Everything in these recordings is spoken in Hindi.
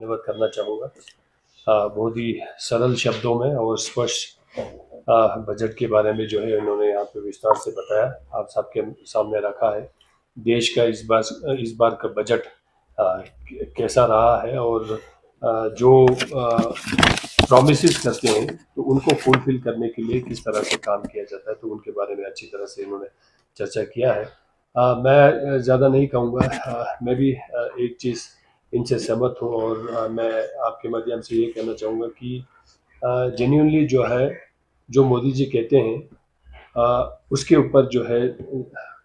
धन्यवाद करना चाहूँगा। बहुत ही सरल शब्दों में और स्पष्ट बजट के बारे में जो है इन्होंने यहाँ पे विस्तार से बताया, आप सबके सामने रखा है। देश का इस बार का बजट कैसा रहा है और जो प्रॉमिसेस करते हैं तो उनको फुलफिल करने के लिए किस तरह से काम किया जाता है, तो उनके बारे में अच्छी तरह से इन्होंने चर्चा किया है। मैं ज़्यादा नहीं कहूँगा, मैं भी एक चीज़ इनसे सहमत हूँ और मैं आपके माध्यम से ये कहना चाहूँगा कि जेन्युइनली जो है, जो मोदी जी कहते हैं उसके ऊपर जो है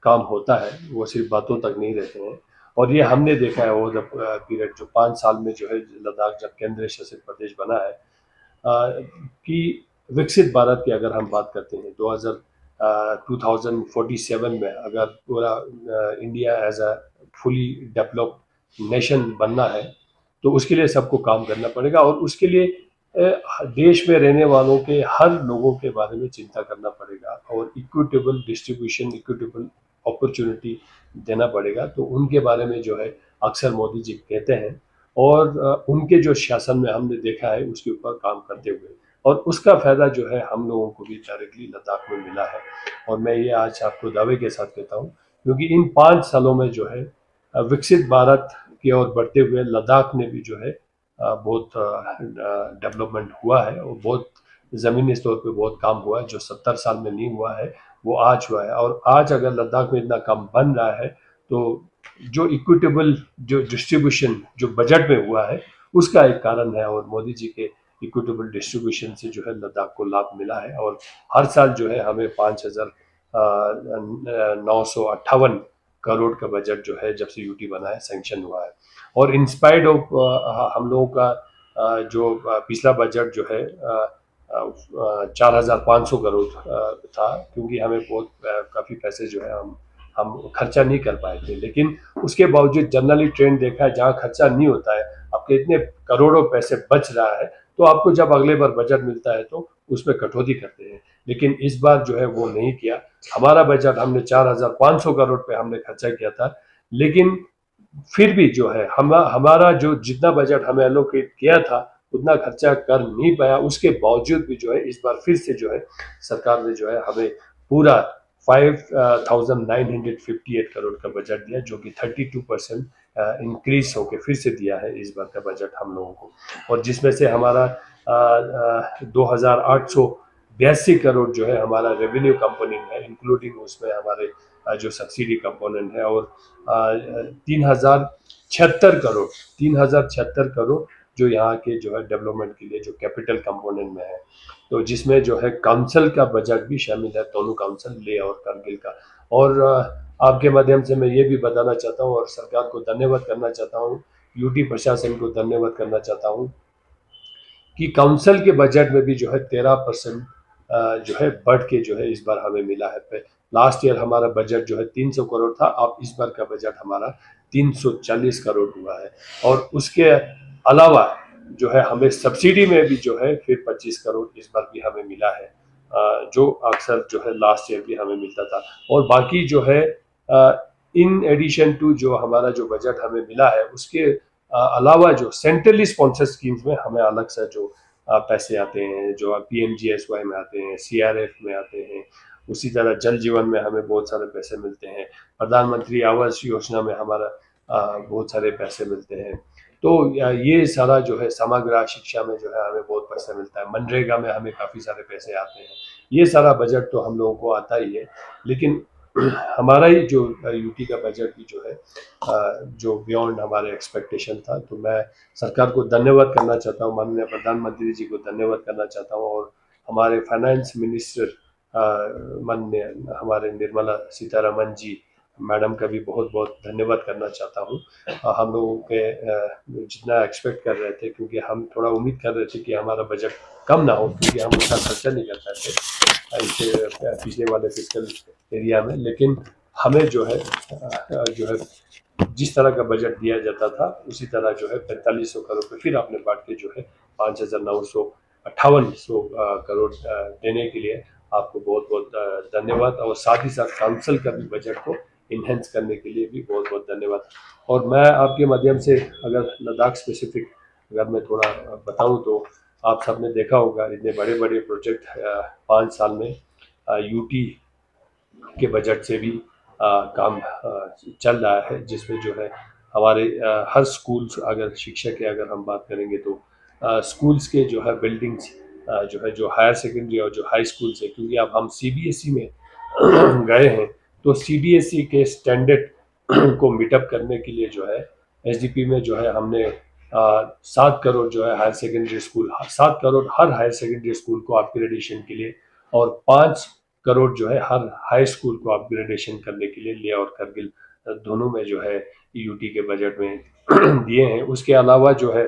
काम होता है, वो सिर्फ बातों तक नहीं रहते हैं। और ये हमने देखा है वो जब पीरियड जो 5 साल में जो है लद्दाख जब केंद्र शासित प्रदेश बना है, कि विकसित भारत की अगर हम बात करते हैं 2047 में अगर पूरा India as a fully developed nation बनना है तो उसके लिए सबको काम करना पड़ेगा और उसके लिए देश में रहने वालों के हर लोगों के बारे में चिंता करना पड़ेगा और इक्विटेबल डिस्ट्रीब्यूशन, इक्विटेबल अपॉर्चुनिटी देना पड़ेगा। तो उनके बारे में जो है अक्सर मोदी जी कहते हैं और उनके जो शासन में हमने देखा है उसके ऊपर काम करते हुए, और उसका फायदा जो है हम लोगों को भी डायरेक्टली लद्दाख में मिला है। और मैं ये आज आपको दावे के साथ कहता हूँ क्योंकि इन 5 सालों में जो है विकसित भारत की ओर बढ़ते हुए लद्दाख में भी जो है बहुत डेवलपमेंट हुआ है और बहुत ज़मीनी स्तर पे बहुत काम हुआ है। जो 70 साल में नहीं हुआ है वो आज हुआ है, और आज अगर लद्दाख में इतना काम बन रहा है तो जो इक्विटेबल जो डिस्ट्रीब्यूशन जो बजट में हुआ है उसका एक कारण है। और मोदी जी के इक्विटेबल डिस्ट्रीब्यूशन से जो है लद्दाख को लाभ मिला है और हर साल जो है हमें 5,958 करोड़ का बजट जो है जब से यूटी बना है सैंक्शन हुआ है। और इंस्पायर्ड ऑफ हम लोगों का जो पिछला बजट जो है 4,500 करोड़ था, क्योंकि हमें बहुत काफ़ी पैसे जो है हम खर्चा नहीं कर पाए थे। लेकिन उसके बावजूद जनरली ट्रेंड देखा है जहाँ खर्चा नहीं होता है, आपके इतने करोड़ों पैसे बच रहा है तो आपको जब अगले बार बजट मिलता है तो उसमें कटौती करते हैं। लेकिन इस बार जो है वो नहीं किया। हमारा बजट हमने 4,500 करोड़ पे हमने खर्चा किया था, लेकिन फिर भी जो है हमारा जो जितना बजट हमें एलोकेट किया था उतना खर्चा कर नहीं पाया। उसके बावजूद भी जो है इस बार फिर से जो है सरकार ने जो है हमें पूरा 5,958 करोड़ का बजट दिया, जो कि 32% इंक्रीज होकर फिर से दिया है इस बार का बजट हम लोगों को। और जिसमें से हमारा 2,882 करोड़ जो है हमारा रेवेन्यू कंपोनेंट है, इंक्लूडिंग उसमें हमारे जो सब्सिडी कंपोनेंट है, और 3,076 करोड़ जो यहाँ के जो है डेवलपमेंट के लिए जो कैपिटल कंपोनेंट में है। तो जिसमें जो है काउंसिल का बजट भी शामिल है, दोनों काउंसिल लेह और करगिल का। और आपके माध्यम से मैं ये भी बताना चाहता हूँ और सरकार को धन्यवाद करना चाहता हूँ, यूटी प्रशासन को धन्यवाद करना चाहता हूँ कि काउंसिल के बजट में भी जो है 13% जो है बढ़ के जो है इस बार हमें मिला है। लास्ट ईयर हमारा बजट जो है 300 करोड़ था, अब इस बार का बजट हमारा 340 करोड़ हुआ है। और उसके अलावा जो है हमें सब्सिडी में भी जो है फिर 25 करोड़ इस बार भी हमें मिला है, जो अक्सर जो है लास्ट ईयर भी हमें मिलता था। और बाकी जो है इन एडिशन टू जो हमारा जो बजट हमें मिला है उसके अलावा जो सेंट्रली स्पॉन्सर्ड स्कीम्स में हमें अलग से जो पैसे आते हैं, जो PMGSY में आते हैं, CRF में आते हैं, उसी तरह जल जीवन में हमें बहुत सारे पैसे मिलते हैं, प्रधानमंत्री आवास योजना में हमारा बहुत सारे पैसे मिलते हैं। तो ये सारा जो है समग्र शिक्षा में जो है हमें बहुत पैसा मिलता है, मनरेगा में हमें काफ़ी सारे पैसे आते हैं। ये सारा बजट तो हम लोगों को आता ही है, लेकिन हमारा ही जो यूटी का बजट भी जो है जो बियॉन्ड हमारे एक्सपेक्टेशन था। तो मैं सरकार को धन्यवाद करना चाहता हूँ, माननीय प्रधानमंत्री जी को धन्यवाद करना चाहता हूँ, और हमारे फाइनेंस मिनिस्टर माननीय हमारे निर्मला सीतारमन जी मैडम का भी बहुत बहुत धन्यवाद करना चाहता हूँ। हम लोगों के जितना एक्सपेक्ट कर रहे थे, क्योंकि हम थोड़ा उम्मीद कर रहे थे कि हमारा बजट कम ना हो, क्योंकि हम उतना खर्चा नहीं कर पाते इससे पिछले वाले फिस्कल एरिया में। लेकिन हमें जो है जिस तरह का बजट दिया जाता था उसी तरह जो है 4500 करोड़ पे फिर आपने बांट के जो है 5,958 करोड़ देने के लिए आपको बहुत बहुत धन्यवाद। और साथ ही साथ काउंसिल का भी बजट को इन्हेंस करने के लिए भी बहुत बहुत धन्यवाद। और मैं आपके माध्यम से अगर लद्दाख स्पेसिफिक अगर मैं थोड़ा बताऊं तो आप सबने देखा होगा इतने बड़े बड़े प्रोजेक्ट 5 साल में यूटी के बजट से भी काम चल रहा है, जिसमें जो है हमारे हर स्कूल्स, अगर शिक्षा की अगर हम बात करेंगे तो स्कूल्स के जो है बिल्डिंग्स जो है, जो हायर सेकेंडरी और जो हाई स्कूल्स है, क्योंकि अब हम सीबीएसई में गए हैं, तो सीबीएसई के स्टैंडर्ड को मीटअप करने के लिए जो है एसडीपी में जो है हमने 7 करोड़ जो है हायर सेकेंडरी स्कूल, 7 करोड़ हर हायर सेकेंडरी स्कूल को अपग्रेडेशन के लिए, और 5 करोड़ जो है हर हाई स्कूल को अपग्रेडेशन करने के लिए ले और करगिल दोनों में जो है यूटी के बजट में दिए हैं। उसके अलावा जो है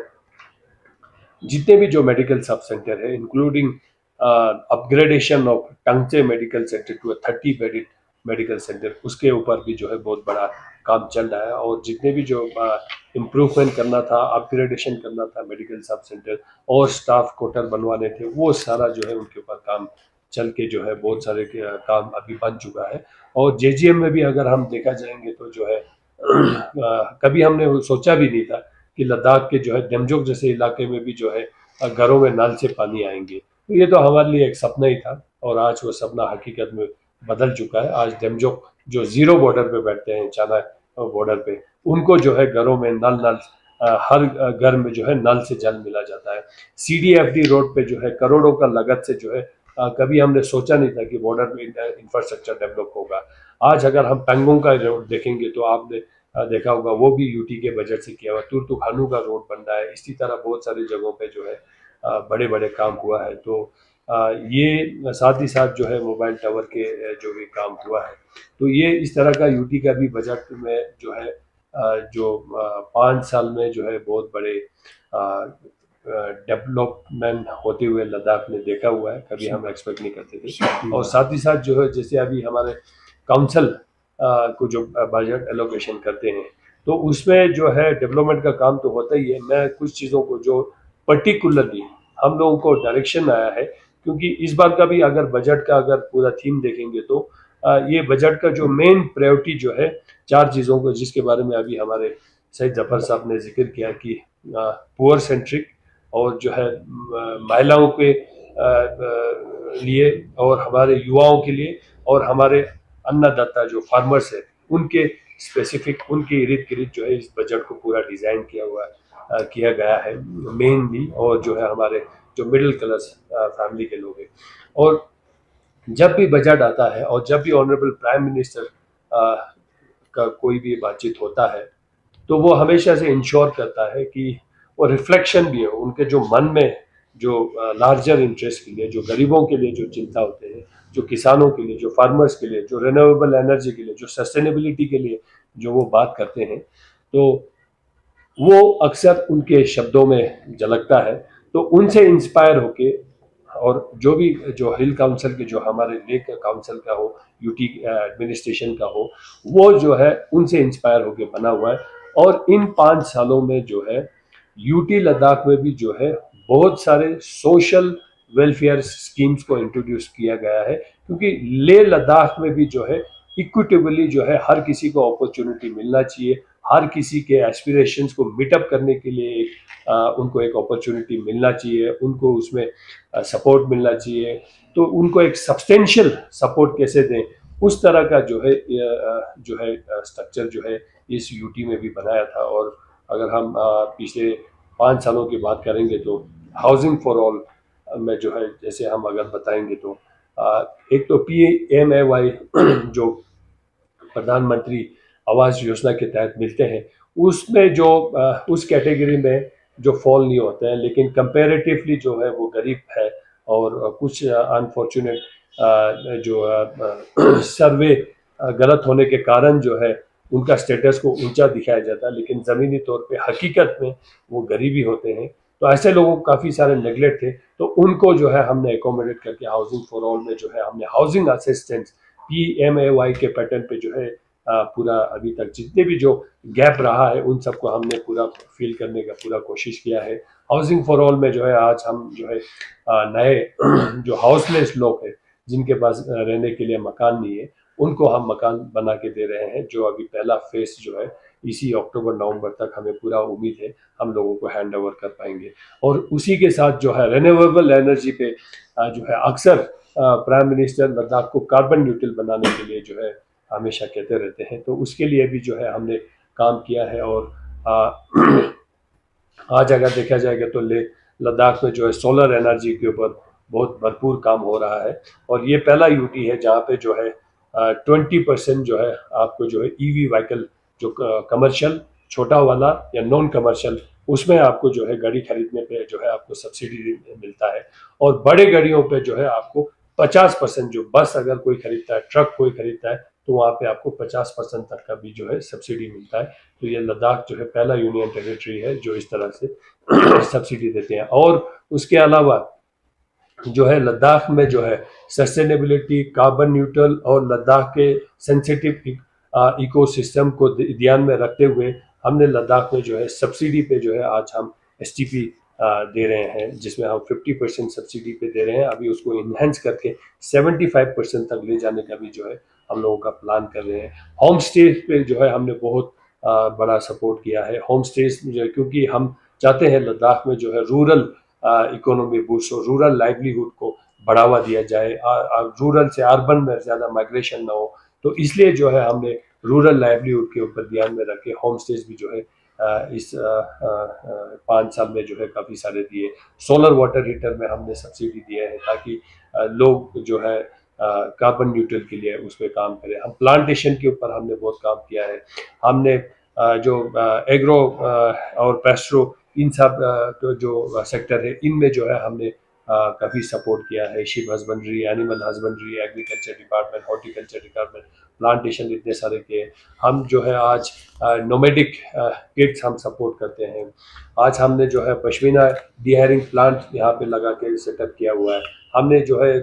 जितने भी जो मेडिकल सब सेंटर है, इंक्लूडिंग अपग्रेडेशन ऑफ टंगचे medical centre to 30 bedded medical centre, उसके ऊपर भी जो है बहुत बड़ा काम चल रहा है। और जितने भी जो इम्प्रूवमेंट करना था, अपग्रेडेशन करना था मेडिकल सब सेंटर और स्टाफ क्वार्टर बनवाने थे, वो सारा जो है उनके ऊपर काम चल के जो है बहुत सारे काम अभी बन चुका है। और जेजीएम में भी अगर हम देखा जाएंगे तो जो है कभी हमने सोचा भी नहीं था कि लद्दाख के जो है डेमजोग जैसे इलाके में भी जो है घरों में नल से पानी आएंगे। तो ये तो हमारे लिए एक सपना ही था, और आज वो सपना हकीकत में बदल चुका है। आज डेमजोग जो जीरो बॉर्डर पे बैठते हैं, चाइना बॉर्डर पे, उनको जो है घरों में नल नल हर घर में जो है नल से जल मिला जाता है। सीडीएफडी रोड पे जो है करोड़ों का लागत से जो है कभी हमने सोचा नहीं था कि बॉर्डर में इंफ्रास्ट्रक्चर डेवलप होगा। आज अगर हम पेंगोंग का रोड देखेंगे तो आपने देखा होगा वो भी यूटी के बजट से किया हुआ। तुर्तुखानू का रोड बन रहा है, इसी तरह बहुत सारी जगहों पे जो है बड़े बड़े काम हुआ है। तो ये साथ ही साथ जो है मोबाइल टावर के जो भी काम हुआ है, तो ये इस तरह का यूटी का भी बजट में जो है जो 5 साल में जो है बहुत बड़े डेवलपमेंट होते हुए लद्दाख में देखा हुआ है, कभी हम एक्सपेक्ट नहीं करते थे। और साथ ही साथ जो है जैसे अभी हमारे काउंसिल को जो बजट एलोकेशन करते हैं, तो उसमें जो है डेवलपमेंट का काम तो होता ही है। मैं कुछ चीज़ों को जो पर्टिकुलरली हम लोगों को डायरेक्शन आया है, क्योंकि इस बार का भी अगर बजट का अगर पूरा थीम देखेंगे तो ये बजट का जो मेन प्रायोरिटी जो है 4 चीज़ों को, जिसके बारे में अभी हमारे सईद जफर साहब ने जिक्र किया कि पुअर सेंट्रिक, और जो है महिलाओं के लिए, और हमारे युवाओं के लिए, और हमारे अन्नदाता जो फार्मर्स है उनके स्पेसिफिक, उनके इर्द गिर्द जो है इस बजट को पूरा डिज़ाइन किया गया है मेनली। और जो है हमारे जो मिडिल क्लास फैमिली के लोग हैं, और जब भी बजट आता है और जब भी ऑनरेबल प्राइम मिनिस्टर का कोई भी बातचीत होता है, तो वो हमेशा से इंश्योर करता है कि वो रिफ्लेक्शन भी हो उनके जो मन में, जो लार्जर इंटरेस्ट के लिए, जो गरीबों के लिए जो चिंता होते हैं, जो किसानों के लिए, जो फार्मर्स के लिए, जो रिन्यूएबल एनर्जी के लिए, जो सस्टेनेबिलिटी के लिए जो वो बात करते हैं, तो वो अक्सर उनके शब्दों में झलकता है। तो उनसे इंस्पायर होके, और जो भी जो हिल काउंसिल के, जो हमारे लेक काउंसिल का हो, यूटी एडमिनिस्ट्रेशन का हो, वो जो है उनसे इंस्पायर होके बना हुआ है। और इन 5 सालों में जो है यूटी लद्दाख में भी जो है बहुत सारे सोशल वेलफेयर स्कीम्स को इंट्रोड्यूस किया गया है, क्योंकि लेह लद्दाख में भी जो है इक्विटेबली जो है हर किसी को अपॉर्चुनिटी मिलना चाहिए, हर किसी के एस्पिरेशंस को मीटअप करने के लिए उनको एक अपॉर्चुनिटी मिलना चाहिए, उनको उसमें सपोर्ट मिलना चाहिए। तो उनको एक सब्सटेंशियल सपोर्ट कैसे दें, उस तरह का जो है स्ट्रक्चर जो है इस यूटी में भी बनाया था। और अगर हम पिछले 5 सालों की बात करेंगे तो हाउसिंग फॉर ऑल में जो है, जैसे हम अगर बताएंगे तो एक तो PMAY जो प्रधानमंत्री आवास योजना के तहत मिलते हैं, उसमें जो उस कैटेगरी में जो फॉल नहीं होते हैं, लेकिन कंपैरेटिवली जो है वो गरीब है, और कुछ अनफॉर्चुनेट जो सर्वे गलत होने के कारण जो है उनका स्टेटस को ऊंचा दिखाया जाता है, लेकिन ज़मीनी तौर पे हकीकत में वो गरीबी होते हैं। तो ऐसे लोगों को काफ़ी सारे नेगलेक्ट थे, तो उनको जो है हमने एकोमोडेट करके हाउसिंग फॉर ऑल में जो है हमने हाउसिंग असिस्टेंस PMAY के पैटर्न पे जो है पूरा अभी तक जितने भी जो गैप रहा है उन सबको हमने पूरा फिल करने का पूरा कोशिश किया है। हाउसिंग फॉर ऑल में जो है आज हम जो है नए जो हाउसलेस लोग हैं, जिनके पास रहने के लिए मकान नहीं है, उनको हम मकान बना के दे रहे हैं। जो अभी पहला फेस जो है इसी अक्टूबर नवंबर तक हमें पूरा उम्मीद है हम लोगों को हैंड ओवर कर पाएंगे। और उसी के साथ जो है रिन्यूएबल एनर्जी पे जो है अक्सर प्राइम मिनिस्टर लद्दाख को कार्बन न्यूट्रल बनाने के लिए जो है हमेशा कहते रहते हैं, तो उसके लिए भी जो है हमने काम किया है। और आज अगर देखा जाएगा तो लद्दाख में जो है सोलर एनर्जी के ऊपर बहुत भरपूर काम हो रहा है। और ये पहला यूटी है जहाँ पे जो है 20% जो है आपको जो है ईवी व्हीकल जो कमर्शियल छोटा वाला या नॉन कमर्शियल उसमें आपको जो है गाड़ी खरीदने पे जो है आपको सब्सिडी मिलता है। और बड़े गाड़ियों पे जो है आपको 50%, जो बस अगर कोई खरीदता है, ट्रक कोई खरीदता है, तो वहाँ पे आपको 50% तक का भी जो है सब्सिडी मिलता है। तो ये लद्दाख जो है पहला यूनियन टेरिटरी है जो इस तरह से सब्सिडी देते हैं। और उसके अलावा जो है लद्दाख में जो है सस्टेनेबिलिटी, कार्बन न्यूट्रल और लद्दाख के सेंसिटिव इकोसिस्टम को ध्यान में रखते हुए हमने लद्दाख में जो है सब्सिडी पे जो है आज हम एसटीपी दे रहे हैं, जिसमें हम 50% सब्सिडी पे दे रहे हैं। अभी उसको इन्हेंस करके 75% तक ले जाने का भी जो है हम लोगों का प्लान कर रहे हैं। होम स्टे पे जो है हमने बहुत बड़ा सपोर्ट किया है। होम स्टे जो है क्योंकि हम चाहते हैं लद्दाख में जो है रूरल इकोनॉमी बूस्ट हो, रूरल लाइवलीहुड को बढ़ावा दिया जाए, रूरल से अर्बन में ज़्यादा माइग्रेशन ना हो। तो इसलिए जो है हमने रूरल लाइवलीहुड के ऊपर ध्यान में रखे होम स्टेज भी जो है इस 5 साल में जो है काफ़ी सारे दिए। सोलर वाटर हीटर में हमने सब्सिडी दिया है ताकि लोग जो है कार्बन न्यूट्रल के लिए उस पर काम करें। हम प्लांटेशन के ऊपर हमने बहुत काम किया है। हमने जो एग्रो और पेस्ट्रो इन सब जो सेक्टर है इनमें जो है हमने काफ़ी सपोर्ट किया है। Ship husbandry, animal husbandry, agriculture department, horticulture department, plantation, इतने सारे के हम जो है आज नोमेडिक किड्स हम सपोर्ट करते हैं। आज हमने जो है पश्मीना डीहेयरिंग प्लांट यहाँ पे लगा के सेटअप किया हुआ है। हमने जो है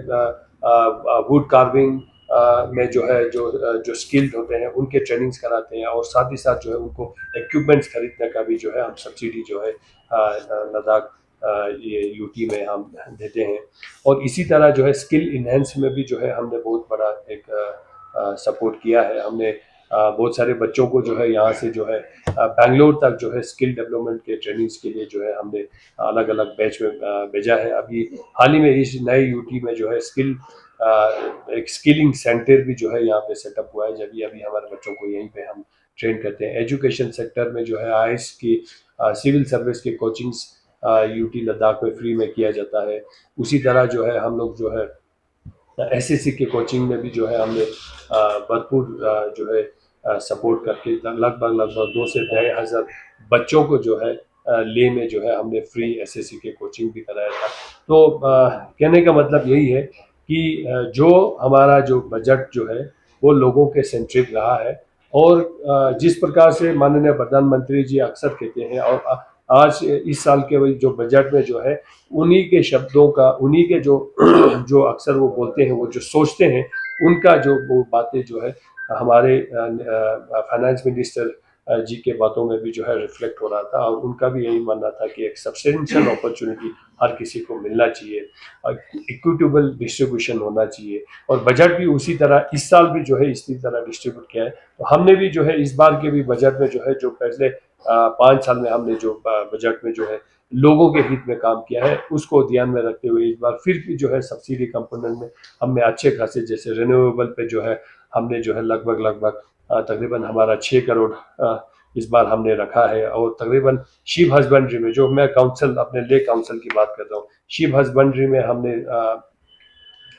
वुड कार्विंग में जो है जो स्किल्ड होते हैं उनके ट्रेनिंग्स कराते हैं। और साथ ही साथ जो है उनको इक्विपमेंट्स खरीदने का भी जो है हम सब्सिडी जो है लद्दाख ये यूटी में हम देते हैं। और इसी तरह जो है स्किल इन्हेंस में भी जो है हमने बहुत बड़ा एक सपोर्ट किया है। हमने बहुत सारे बच्चों को जो है यहाँ से जो है बेंगलोर तक जो है स्किल डेवलपमेंट के ट्रेनिंग्स के लिए जो है हमने अलग अलग बैच में भेजा है। अभी हाल ही में इस नए यूटी में जो है एक स्किलिंग सेंटर भी जो है यहाँ पे सेटअप हुआ है, जब अभी हमारे बच्चों को यहीं पे हम ट्रेन करते हैं। एजुकेशन सेक्टर में जो है आईएएस की सिविल सर्विस के कोचिंग्स यूटी लद्दाख में फ्री में किया जाता है। उसी तरह जो है हम लोग जो है एसएससी के कोचिंग में भी जो है हमने भरपूर जो है सपोर्ट करके लगभग 2 से 2.5 हज़ार बच्चों को जो है ले में जो है हमने फ्री एसएससी के कोचिंग भी कराया था। तो कहने का मतलब यही है कि जो हमारा जो बजट जो है वो लोगों के सेंट्रिक रहा है। और जिस प्रकार से माननीय प्रधानमंत्री जी अक्सर कहते हैं, और आज इस साल के जो बजट में जो है उन्हीं के शब्दों का, उन्हीं के जो जो अक्सर वो बोलते हैं, वो जो सोचते हैं, उनका जो वो बातें जो है हमारे फाइनेंस मिनिस्टर जी के बातों में भी जो है रिफ्लेक्ट हो रहा था। और उनका भी यही मानना था कि एक सब्सटेंशियल अपॉर्चुनिटी हर किसी को मिलना चाहिए और इक्विटेबल डिस्ट्रीब्यूशन होना चाहिए। और बजट भी उसी तरह इस साल भी जो है इसी तरह डिस्ट्रीब्यूट किया है। तो हमने भी जो है इस बार के भी बजट में जो है जो पिछले 5 साल में हमने जो बजट में जो है लोगों के हित में काम किया है उसको ध्यान में रखते हुए इस बार फिर भी जो है सब्सिडी कंपोनेंट में हमने अच्छे खासे, जैसे रिन्यूएबल पे जो है हमने जो है लगभग तकरीबन हमारा 6 करोड़ इस बार हमने रखा है। और तकरीबन शीप हस्बेंड्री में, जो मैं काउंसिल अपने ले काउंसिल की बात करता हूँ, शीप हस्बेंड्री में हमने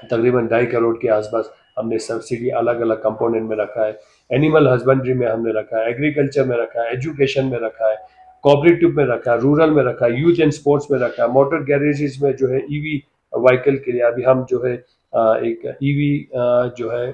तकरीबन 2.5 करोड़ के आसपास हमने सब्सिडी अलग अलग कंपोनेंट में रखा है। एनिमल हस्बेंड्री में हमने रखा है, एग्रीकल्चर में रखा है, एजुकेशन में रखा है, कोऑपरेटिव में रखा है, रूरल में रखा है, यूथ एंड स्पोर्ट्स में रखा है, मोटर गैरेजेस में जो है ईवी व्हीकल के लिए अभी हम जो है एक ईवी जो है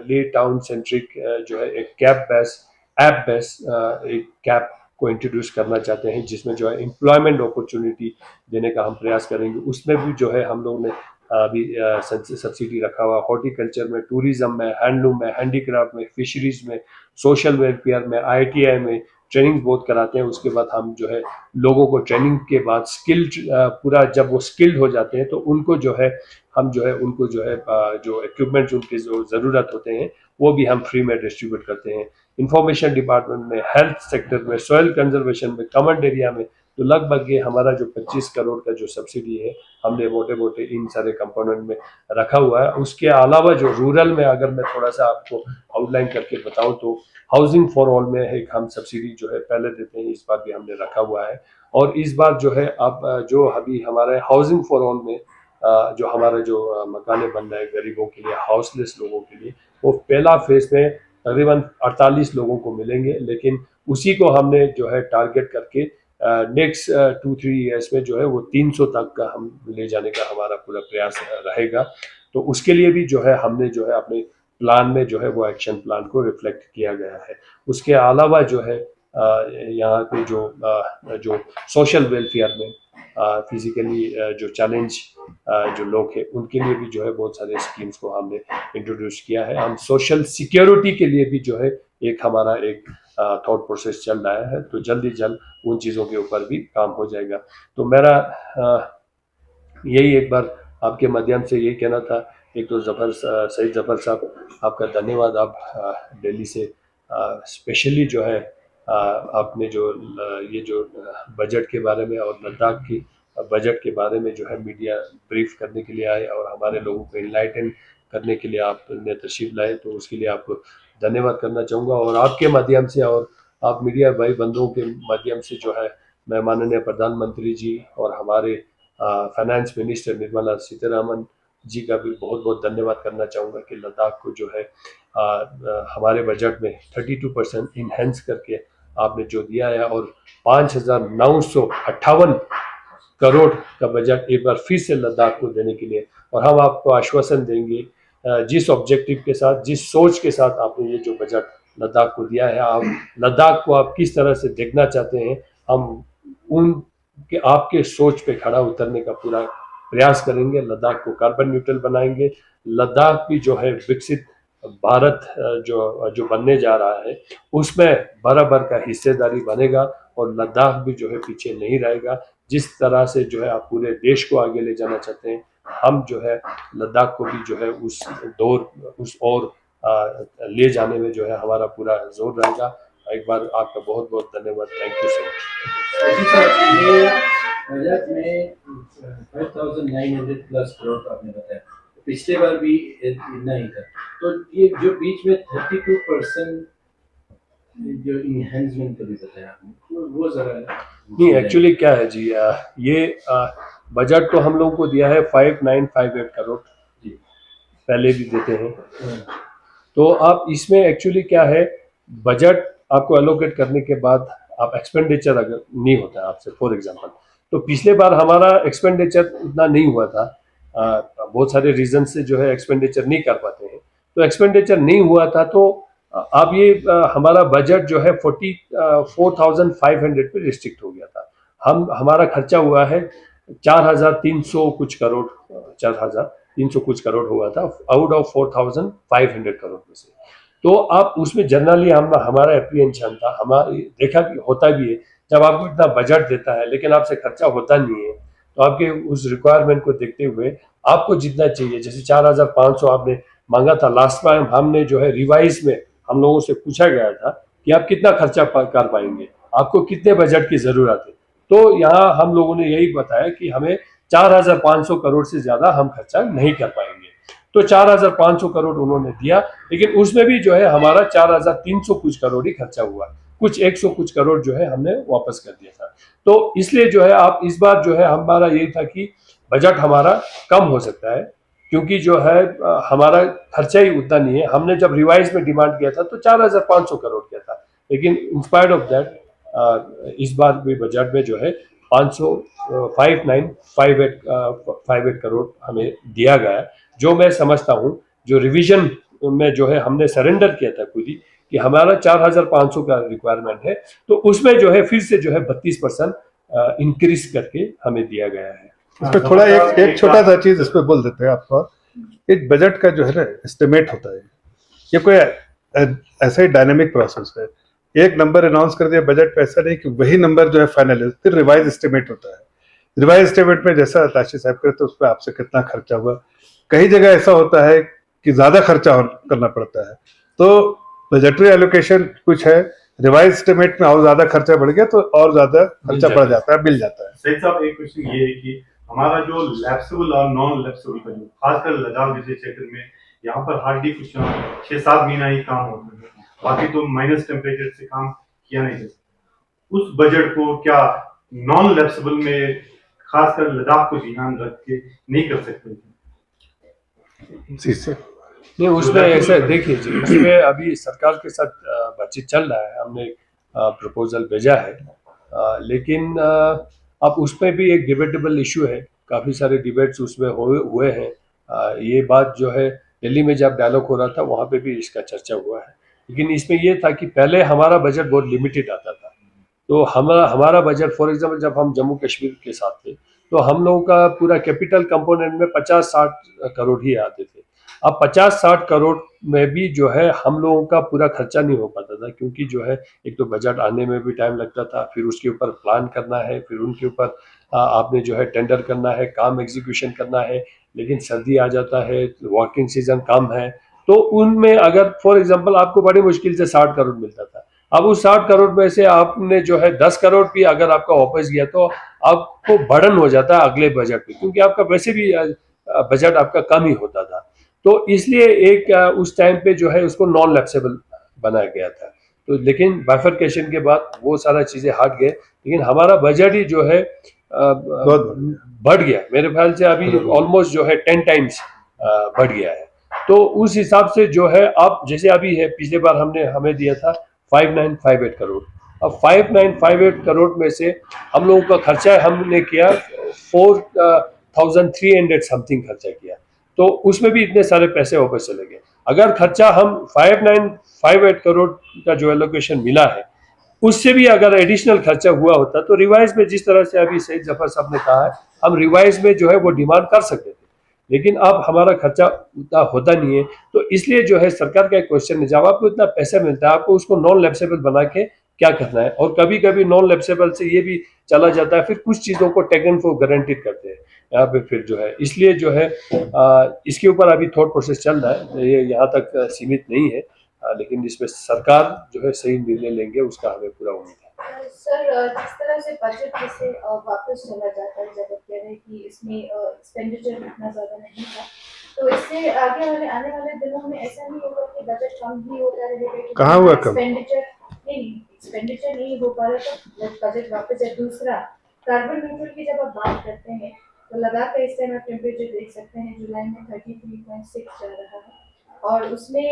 ले टाउन सेंट्रिक जो है एक कैब बेस ऐप बेस एक कैब को इंट्रोड्यूस करना चाहते हैं, जिसमें जो है एम्प्लॉयमेंट अपॉर्चुनिटी देने का हम प्रयास करेंगे। उसमें भी जो है हम लोग ने अभी सब्सिडी रखा हुआ। हॉर्टिकल्चर में, टूरिज्म में, हैंडलूम में, हैंडीक्राफ्ट में, फिशरीज में, सोशल वेलफेयर में, आईटीआई में ट्रेनिंग बहुत कराते हैं। उसके बाद हम जो है लोगों को ट्रेनिंग के बाद स्किल्ड पूरा जब वो स्किल्ड हो जाते हैं तो उनको जो है हम जो है उनको जो है जो इक्विपमेंट्स उनके जो ज़रूरत होते हैं वो भी हम फ्री में डिस्ट्रीब्यूट करते हैं। इंफॉर्मेशन डिपार्टमेंट में, हेल्थ सेक्टर में, सॉइल कंजर्वेशन में, कमर्ड एरिया में, तो लगभग ये हमारा जो 25 करोड़ का जो सब्सिडी है हमने मोटे मोटे इन सारे कंपोनेंट में रखा हुआ है। उसके अलावा जो रूरल में अगर मैं थोड़ा सा आपको आउटलाइन करके बताऊं तो हाउसिंग फॉर ऑल में एक हम सब्सिडी जो है पहले देते हैं, इस बार भी हमने रखा हुआ है। और इस बार जो है अब जो अभी हमारे हाउसिंग फॉर ऑल में जो हमारा जो मकाने बन रहे हैं गरीबों के लिए, हाउसलेस लोगों के लिए, वो पहला फेज में तकरीबन 48 लोगों को मिलेंगे, लेकिन उसी को हमने जो है टारगेट करके नेक्स्ट 2-3 ईयर्स में जो है वो 300 तक का हम ले जाने का हमारा पूरा प्रयास रहेगा। तो उसके लिए भी जो है हमने जो है अपने प्लान में जो है वो एक्शन प्लान को रिफ्लेक्ट किया गया है। उसके अलावा जो है यहाँ पे जो सोशल वेलफेयर में फिजिकली जो चैलेंज जो लोग हैं उनके लिए भी जो है बहुत सारे स्कीम्स को हमने इंट्रोड्यूस किया है। हम सोशल सिक्योरिटी के लिए भी जो है एक हमारा एक थॉट प्रोसेस चल रहा है, तो जल्दी जल्द उन चीज़ों के ऊपर भी काम हो जाएगा। तो मेरा यही एक बार आपके माध्यम से यही कहना था। एक तो सईद जफर साहब, आपका धन्यवाद। आप दिल्ली से स्पेशली जो है आपने जो ये जो बजट के बारे में और लद्दाख की बजट के बारे में जो है मीडिया ब्रीफ करने के लिए आए और हमारे लोगों को इनलाइटन करने के लिए आपने तशरीफ लाए, तो उसके लिए आपको धन्यवाद करना चाहूँगा। और आपके माध्यम से और आप मीडिया भाई बंधुओं के माध्यम से जो है मैं माननीय प्रधानमंत्री जी और हमारे फाइनेंस मिनिस्टर निर्मला सीतारमन जी का भी बहुत बहुत धन्यवाद करना चाहूँगा कि लद्दाख को जो है हमारे बजट में 32% इनहेंस करके आपने जो दिया है और 5,958 करोड़ का बजट एक बार फिर से लद्दाख को देने के लिए। और हम आपको आश्वासन देंगे जिस ऑब्जेक्टिव के साथ, जिस सोच के साथ आपने ये जो बजट लद्दाख को दिया है, आप लद्दाख को आप किस तरह से देखना चाहते हैं, हम उनके आपके सोच पे खड़ा उतरने का पूरा प्रयास करेंगे। लद्दाख को कार्बन न्यूट्रल बनाएंगे। लद्दाख भी जो है विकसित भारत जो बनने जा रहा है उसमें बराबर का हिस्सेदारी बनेगा और लद्दाख भी जो है पीछे नहीं रहेगा। जिस तरह से जो है आप पूरे देश को आगे ले जाना चाहते हैं, हम जो है लद्दाख को भी जो है उस और ले जाने में जो है हमारा पूरा जोर रहेगा। एक बार आपका बहुत बहुत धन्यवाद। Thank you so much. Budget में 5,900 प्लस करोड़ आपने बताया, पिछले बार भी इतना ही था, तो ये जो बीच में 32% जो इनहेंसमेंट का भी बताया आपने, वो जरा नहीं, एक्चुअली क्या है जी, ये बजट तो हम लोगों को दिया है 5,958 करोड़ जी, पहले भी देते हैं। तो आप इसमें एक्चुअली क्या है, बजट आपको एलोकेट करने के बाद आप एक्सपेंडिचर अगर नहीं होता आपसे, फॉर एग्जांपल, तो पिछले बार हमारा एक्सपेंडिचर उतना नहीं हुआ था। बहुत सारे रीजन से जो है एक्सपेंडिचर नहीं कर पाते हैं, तो एक्सपेंडिचर नहीं हुआ था तो अब ये हमारा बजट जो है 44,500 पे रिस्ट्रिक्ट हो गया था। हमारा खर्चा हुआ है 4,300 कुछ करोड़, 4,300 कुछ करोड़ हुआ था आउट ऑफ 4,500 करोड़ में से। तो आप उसमें जनरली हमारा एप्रीहेंशन था, हमारे देखा भी होता भी है, जब आपको इतना बजट देता है लेकिन आपसे खर्चा होता नहीं है, तो आपके उस रिक्वायरमेंट को देखते हुए आपको जितना चाहिए, जैसे 4,500 आपने मांगा था लास्ट टाइम, हमने जो है रिवाइज में हम लोगों से पूछा गया था कि आप कितना खर्चा कर पाएंगे, आपको कितने बजट की जरूरत है, तो यहाँ हम लोगों ने यही बताया कि हमें 4,500 करोड़ से ज्यादा हम खर्चा नहीं कर पाएंगे। तो 4,500 करोड़ उन्होंने दिया, लेकिन उसमें भी जो है हमारा 4,300 कुछ करोड़ ही खर्चा हुआ, कुछ 100 कुछ करोड़ जो है हमने वापस कर दिया था। तो इसलिए जो है आप इस बार जो है हमारा यही था कि बजट हमारा कम हो सकता है, क्योंकि जो है हमारा खर्चा ही उतना नहीं है। हमने जब रिवाइज में डिमांड किया था तो 4,500 करोड़ किया था, लेकिन इंस्पायर्ड ऑफ दैट इस बार भी बजट में जो है 5,958 करोड़ हमें दिया गया, जो मैं समझता हूँ जो रिवीजन में जो है हमने सरेंडर किया था खुद ही कि हमारा 4,500 का रिक्वायरमेंट है, तो उसमें जो है फिर से जो है 32% इंक्रीज करके हमें दिया गया है। इसमें थोड़ा एक छोटा सा चीज इसमें बोल देते हैं आपको। एक बजट का जो है ना एस्टिमेट होता है, ये कोई ऐसा ही डायनेमिक प्रोसेस है। एक नंबर अनाउंस कर दिया बजट पे, ऐसा नहीं कि वही नंबर जो है फाइनल है, फिर रिवाइज एस्टिमेट होता है। रिवाइज एस्टिमेट में जैसा ताशी साहब करते उस पर आपसे कितना खर्चा हुआ, कई जगह ऐसा होता है कि ज्यादा खर्चा करना पड़ता है, तो बजटरी एलोकेशन कुछ है, रिवाइज एस्टिमेट में और ज्यादा खर्चा बढ़ गया तो और ज्यादा खर्चा बढ़ जाता है, मिल जाता है। सही साहब, एक क्वेश्चन ये है कि हमारा जो लैप्सेबल और नॉन लैप्सेबल का जो खासकर लद्दाख जैसे क्षेत्र में यहाँ पर हार्डली कुछ 6-7 महीना ही काम होता है, बाकी तो माइनस टेम्परेचर से काम किया नहीं जा सकता। उस बजट को क्या नॉन लैप्सेबल में खासकर लद्दाख को ध्यान रख के नहीं कर सकते? जी सर। नहीं, उसमें ऐसा देखिए जी, उसमें अभी सरकार के साथ बातचीत चल रहा है, हमने प्रपोजल भेजा है, लेकिन अब उसमें भी एक डिबेटेबल इशू है, काफ़ी सारे डिबेट्स उसमें हुए हैं। ये बात जो है दिल्ली में जब डायलॉग हो रहा था वहाँ पे भी इसका चर्चा हुआ है, लेकिन इसमें ये था कि पहले हमारा बजट बहुत लिमिटेड आता था। तो हमारा बजट फॉर एग्जांपल जब हम जम्मू कश्मीर के साथ थे तो हम लोगों का पूरा कैपिटल कंपोनेंट में 50-60 करोड़ ही आते थे। अब 50-60 करोड़ में भी जो है हम लोगों का पूरा खर्चा नहीं हो पाता था, क्योंकि जो है एक तो बजट आने में भी टाइम लगता था, फिर उसके ऊपर प्लान करना है, फिर उनके ऊपर आपने जो है टेंडर करना है, काम एग्जीक्यूशन करना है, लेकिन सर्दी आ जाता है, वर्किंग सीजन कम है, तो उनमें अगर फॉर एग्जांपल आपको बड़ी मुश्किल से 60 करोड़ मिलता था। अब उस 60 करोड़ में से आपने जो है 10 करोड़ भी अगर आपका वापस गया तो आपको बर्डन हो जाता है अगले बजट पे, क्योंकि आपका वैसे भी बजट आपका कम ही होता था। तो इसलिए एक उस टाइम पे जो है उसको नॉन लैप्सेबल बनाया गया था। तो लेकिन बाइफरकेशन के बाद वो सारा चीज़ें हट गए, लेकिन हमारा बजट ही जो है बढ़ गया, मेरे ख्याल से अभी ऑलमोस्ट जो है 10 टाइम्स बढ़ गया है। तो उस हिसाब से जो है अब जैसे अभी है, पिछले बार हमें दिया था 5958 करोड़। अब 5958 करोड़ में से हम लोगों का खर्चा हमने किया 4300 समथिंग खर्चा किया, तो उसमें भी इतने सारे पैसे वापस चले गए। अगर खर्चा हम 5958 करोड़ का जो एलोकेशन मिला है उससे भी अगर एडिशनल खर्चा हुआ होता तो रिवाइज में जिस तरह से अभी सईद जफर साहब ने कहा है, हम रिवाइज में जो है वो डिमांड कर सकते थे, लेकिन अब हमारा खर्चा उतना होता नहीं है। तो इसलिए जो है सरकार का एक क्वेश्चन है, जब आपको इतना पैसा मिलता है आपको उसको नॉन लैप्सेबल बना के क्या करना है, और कभी कभी नॉन लैप्सेबल से ये भी चला जाता है, फिर कुछ चीज़ों को टेकन फॉर गारंटीड करते हैं यहाँ पे, फिर जो है इसलिए जो है इसके ऊपर अभी थॉट प्रोसेस चल रहा है, ये यहाँ तक सीमित नहीं है, लेकिन इसमें सरकार जो है सही निर्णय लेंगे उसका हमें पूरा उम्मीद है। सर, जिस तरह से बजट जैसे वापस चला जाता है, जब आप कह रहे हैं कि इसमें एक्सपेंडिचर इतना ज़्यादा नहीं था, तो इससे आने वाले दिनों में ऐसा नहीं होगा कि बजट कम भी होता रहेगा? कहाँ हुआ कम? एक्सपेंडिचर नहीं हो पा रहा तो बजट वापस है। दूसरा, कार्बन न्यूट्रल की जब आप बात करते हैं तो लद्दाख का इस टाइम आप टेम्परेचर देख सकते हैं, जुलाई में 33.6 चल रहा है, और उसमें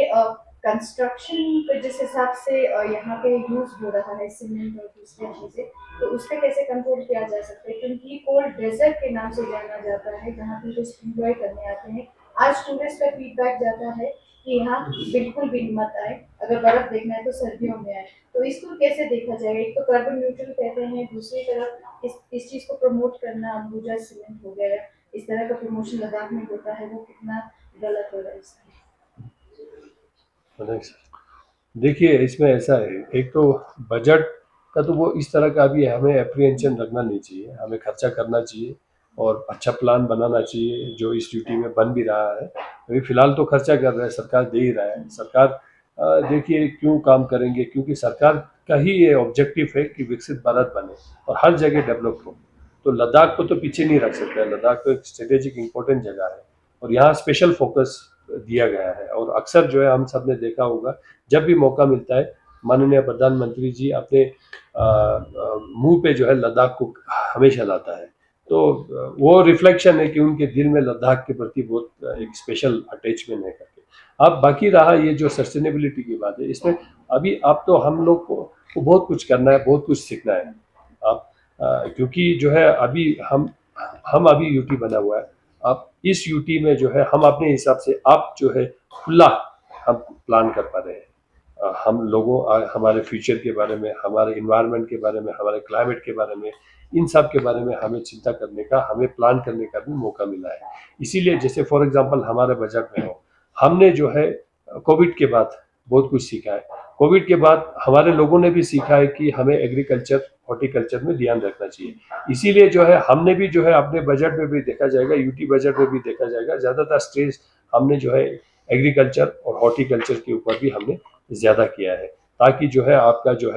कंस्ट्रक्शन पे जिस हिसाब से यहाँ पे यूज हो रहा है सीमेंट और दूसरी चीजें, तो उस पर कैसे कंट्रोल किया जा सकता है? क्योंकि कोल्ड डेजर्ट के नाम से जाना जाता है, जहाँ टूरिस्ट एंजॉय करने आते हैं। आज टूरिस्ट का फीडबैक जाता है कि यहाँ बिल्कुल भी मत आए, अगर बर्फ देखना है तो सर्दियों में आए। तो इसको कैसे देखा जाएगा? एक तो कार्बन न्यूट्रल कहते हैं, दूसरी तरफ इस चीज को प्रमोट करना, अंबुजा सीमेंट हो गया, इस तरह का प्रमोशन लद्दाख में होता है, वो कितना गलत हो रहा है इसका? देखिए, इसमें ऐसा है, एक तो बजट का तो वो इस तरह का अभी हमें एप्रीहेंशन रखना नहीं चाहिए, हमें खर्चा करना चाहिए और अच्छा प्लान बनाना चाहिए, जो इस ड्यूटी में बन भी रहा है। अभी फिलहाल तो खर्चा कर रहा है, सरकार दे ही रहा है। सरकार देखिए क्यों काम करेंगे, क्योंकि सरकार का ही ये ऑब्जेक्टिव है कि विकसित भारत बने और हर जगह डेवलप हो। तो लद्दाख को तो पीछे नहीं रख सकते, लद्दाख तो एक स्ट्रेटेजिक इंपॉर्टेंट जगह है और यहाँ स्पेशल फोकस दिया गया है। और अक्सर जो है हम सब ने देखा होगा, जब भी मौका मिलता है माननीय प्रधानमंत्री जी अपने मुंह पे जो है लद्दाख को हमेशा लाता है, तो वो रिफ्लेक्शन है कि उनके दिल में लद्दाख के प्रति बहुत एक स्पेशल अटैचमेंट है करके। अब बाकी रहा ये जो सस्टेनेबिलिटी की बात है, इसमें अभी अब तो हम लोग को बहुत कुछ करना है, बहुत कुछ सीखना है। अब क्योंकि जो है अभी हम अभी यूटी बना हुआ है, अब इस यूटी में जो है हम अपने हिसाब से आप जो है खुला हम प्लान कर पा रहे हैं। हम लोगों हमारे फ्यूचर के बारे में, हमारे इन्वायरमेंट के बारे में, हमारे क्लाइमेट के बारे में, इन सब के बारे में हमें चिंता करने का, हमें प्लान करने का भी मौका मिला है। इसीलिए जैसे फॉर एग्जांपल हमारे बजट में हो, हमने जो है कोविड के बाद बहुत कुछ सीखा है। कोविड के बाद हमारे लोगों ने भी सीखा है कि हमें एग्रीकल्चर, हॉर्टिकल्चर में ध्यान रखना चाहिए। इसीलिए जो है हमने भी जो है अपने बजट में भी देखा जाएगा, यूटी बजट में भी देखा जाएगा, ज़्यादातर स्ट्रेस हमने जो है एग्रीकल्चर और हॉर्टिकल्चर के ऊपर भी हमने ज़्यादा किया है, ताकि जो है आपका जो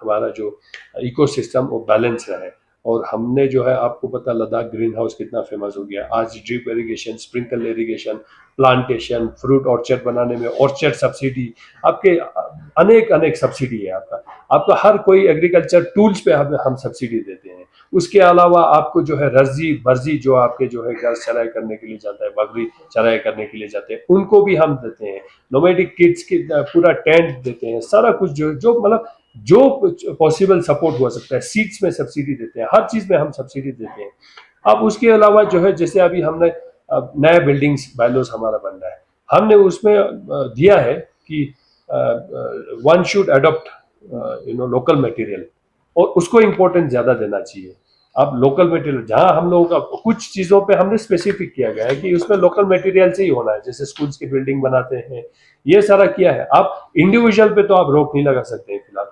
हमारा जो इकोसिस्टम वो बैलेंस रहे। और हमने जो है, आपको पता लद्दाख ग्रीन हाउस कितना फेमस हो गया आज, drip irrigation, sprinkle irrigation, plantation, fruit orchard बनाने में ऑर्चर्ड सब्सिडी, आपके अनेक अनेक सब्सिडी है आपका हर कोई एग्रीकल्चर टूल्स पे हम सब्सिडी देते हैं। उसके अलावा आपको जो है रजी बर्जी जो आपके जो है गैस चराई करने के लिए जाता है, बकरी चराई करने के लिए जाते हैं, उनको भी हम देते हैं। नोमैडिक किड्स की पूरा टेंट देते हैं, सारा कुछ जो मतलब जो पॉसिबल सपोर्ट हो सकता है। सीड्स में सब्सिडी देते हैं, हर चीज़ में हम सब्सिडी देते हैं। अब उसके अलावा जो है, जैसे अभी हमने नया बिल्डिंग्स बायलॉज हमारा बन रहा है, हमने उसमें दिया है कि one should adopt local material, और उसको इम्पोर्टेंस ज़्यादा देना चाहिए। अब लोकल मटेरियल जहाँ हम लोगों का कुछ चीज़ों पे हमने स्पेसिफिक किया गया है कि उसमें लोकल मटेरियल से ही होना है, जैसे स्कूल्स की बिल्डिंग बनाते हैं, ये सारा किया है। आप इंडिविजुअल पे तो आप रोक नहीं लगा सकते हैं फिलहाल,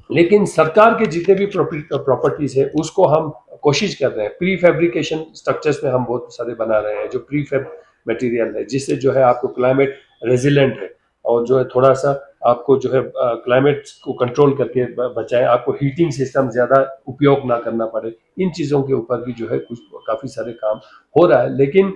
लेकिन सरकार के जितने भी प्रॉपर्टीज है उसको हम कोशिश कर रहे हैं। प्री फैब्रिकेशन स्ट्रक्चर्स में हम बहुत सारे बना रहे हैं, जो प्री फैब मटेरियल है, जिससे जो है आपको क्लाइमेट रेजिलेंट है, और जो है थोड़ा सा आपको जो है क्लाइमेट को कंट्रोल करके बचाए, आपको हीटिंग सिस्टम ज़्यादा उपयोग ना करना पड़े। इन चीज़ों के ऊपर भी जो है कुछ काफ़ी सारे काम हो रहा है, लेकिन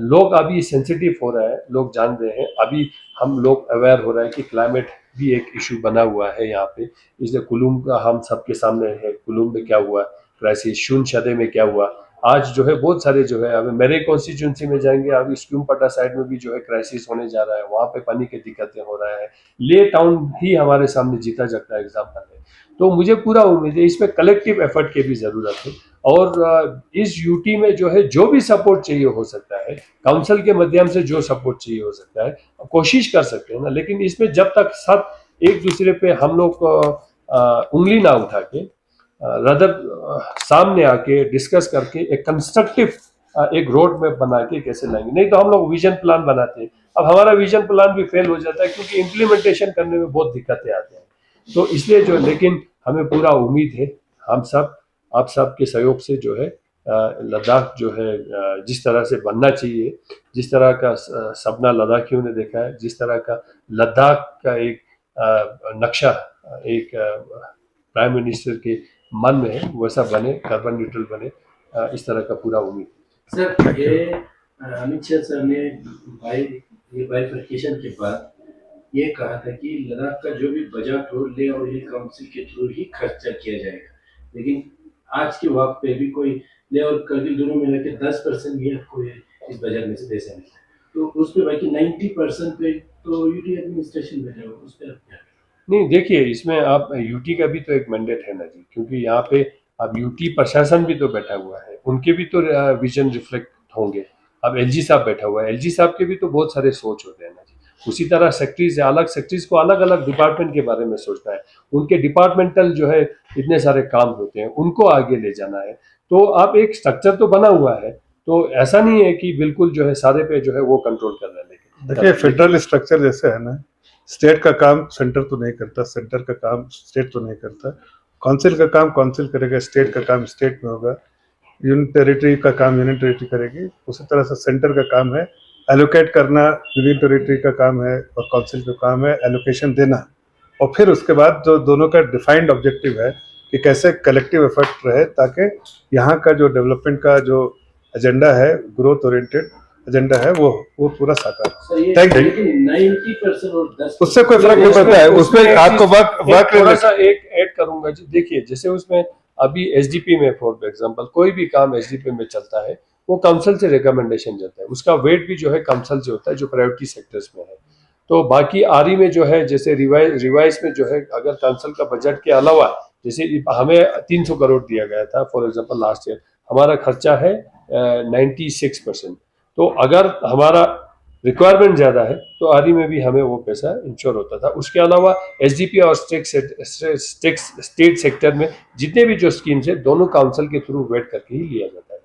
लोग अभी सेंसिटिव हो रहा है, लोग जान रहे हैं। अभी हम लोग अवेयर हो रहे हैं कि क्लाइमेट भी एक इशू बना हुआ है यहाँ पे, इसलिए कुलूम का हम सबके सामने है, कुलूम में क्या हुआ क्राइसिस, शून्य में क्या हुआ, आज जो है बहुत सारे जो है, अभी मेरे कॉन्स्टिट्यूंसी में जाएंगे, अभी स्क्यूमपट्टा साइड में भी जो है क्राइसिस होने जा रहा है, वहाँ पे पानी की दिक्कतें हो रहा है। ले टाउन ही हमारे सामने जीता जाता है एग्जाम्पल है। तो मुझे पूरा उम्मीद है इसमें कलेक्टिव एफर्ट की भी ज़रूरत है, और इस यूटी में जो है जो भी सपोर्ट चाहिए हो सकता है, काउंसिल के माध्यम से जो सपोर्ट चाहिए हो सकता है, कोशिश कर सकते हैं ना। लेकिन इसमें जब तक सब एक दूसरे पे हम लोग उंगली ना उठा के, रदर सामने आके डिस्कस करके एक कंस्ट्रक्टिव एक रोड मैप बना के कैसे लाएंगे। नहीं तो हम लोग विजन प्लान बनाते हैं, अब हमारा विजन प्लान भी फेल हो जाता है क्योंकि इम्प्लीमेंटेशन करने में बहुत दिक्कतें आती हैं। तो इसलिए जो, लेकिन हमें पूरा उम्मीद है, हम सब आप सब के सहयोग से जो है लद्दाख जो है जिस तरह से बनना चाहिए, जिस तरह का सपना लद्दाखियों ने देखा है, जिस तरह का लद्दाख का एक नक्शा एक प्राइम मिनिस्टर के मन में है, वैसा बने, कार्बन न्यूट्रल बने, इस तरह का पूरा उम्मीद। सर, ये अमित शाह सर ने बाइफर्केशन के बाद ये कहा था कि लद्दाख का जो भी बजट हो ले और हिल काउंसिल के थ्रू ही खर्चा किया जाएगा, लेकिन आज के वक्त पे भी कोई ले और करगिल दोनों मिला के 10% भी आपको इस बजट में से पैसा मिलता है, तो उस पर बाकी 90% पे तो यूटी एडमिनिस्ट्रेशन बैठा हुआ, उस पर आप क्या? नहीं, देखिए इसमें आप यूटी का भी तो एक मैंडेट है ना जी, क्योंकि यहाँ पे अब यूटी प्रशासन भी तो बैठा हुआ है, उनके भी तो विजन रिफ्लेक्ट होंगे। अब एलजी साहब बैठा हुआ है, एलजी साहब के भी तो बहुत सारे सोच होते हैं ना जी। उसी तरह सेक्रेटरीज है, अलग सेक्रेटरीज को अलग अलग डिपार्टमेंट के बारे में सोचना है, उनके डिपार्टमेंटल जो है इतने सारे काम होते हैं, उनको आगे ले जाना है। तो आप एक स्ट्रक्चर तो बना हुआ है, तो ऐसा नहीं है कि बिल्कुल जो है सारे पे जो है वो कंट्रोल कर रहा है। लेकिन देखिए फेडरल स्ट्रक्चर जैसे है ना, स्टेट का काम सेंटर तो नहीं करता, सेंटर का काम स्टेट तो नहीं करता, काउंसिल का काम काउंसिल करेगा, स्टेट का काम स्टेट में होगा, यूनियन टेरिटरी का काम यूनियन टेरिटरी करेगी। उसी तरह से सेंटर का काम है एलोकेट करना, यूनियन टेरिटरी का काम है, और काउंसिल का काम है एलोकेशन देना। और फिर उसके बाद जो दोनों का डिफाइंड ऑब्जेक्टिव है कि कैसे कलेक्टिव एफर्ट रहे ताकि यहाँ का जो डेवलपमेंट का जो एजेंडा है, ग्रोथ ओरिएंटेड एजेंडा है, वो पूरा साकार। Thank you. 90% और 10% उससे कोई फर्क नहीं पड़ता है, उसमें आपको वर्क थोड़ा सा एक ऐड करूंगा जी। देखिए जैसे उसमें अभी एसडीपी में फॉर एग्जांपल कोई भी काम एसडीपी में चलता है, वो काउंसिल से रिकमेंडेशन जाता है, उसका वेट भी जो है काउंसिल से होता है जो प्रायोरिटी सेक्टर्स में है। तो बाकी आरई में जो है, जैसे रिवाइज में जो है, अगर काउंसिल का बजट के अलावा जैसे हमें 300 करोड़ दिया गया था फॉर एग्जांपल लास्ट ईयर, हमारा खर्चा है 96%। तो अगर हमारा रिक्वायरमेंट ज़्यादा है तो आरई में भी हमें वो पैसा इंश्योर होता था। उसके अलावा एसडीपी और स्टेट सेक्टर में जितने भी जो स्कीम्स है, दोनों काउंसिल के थ्रू वेट करके ही लिया जाता है।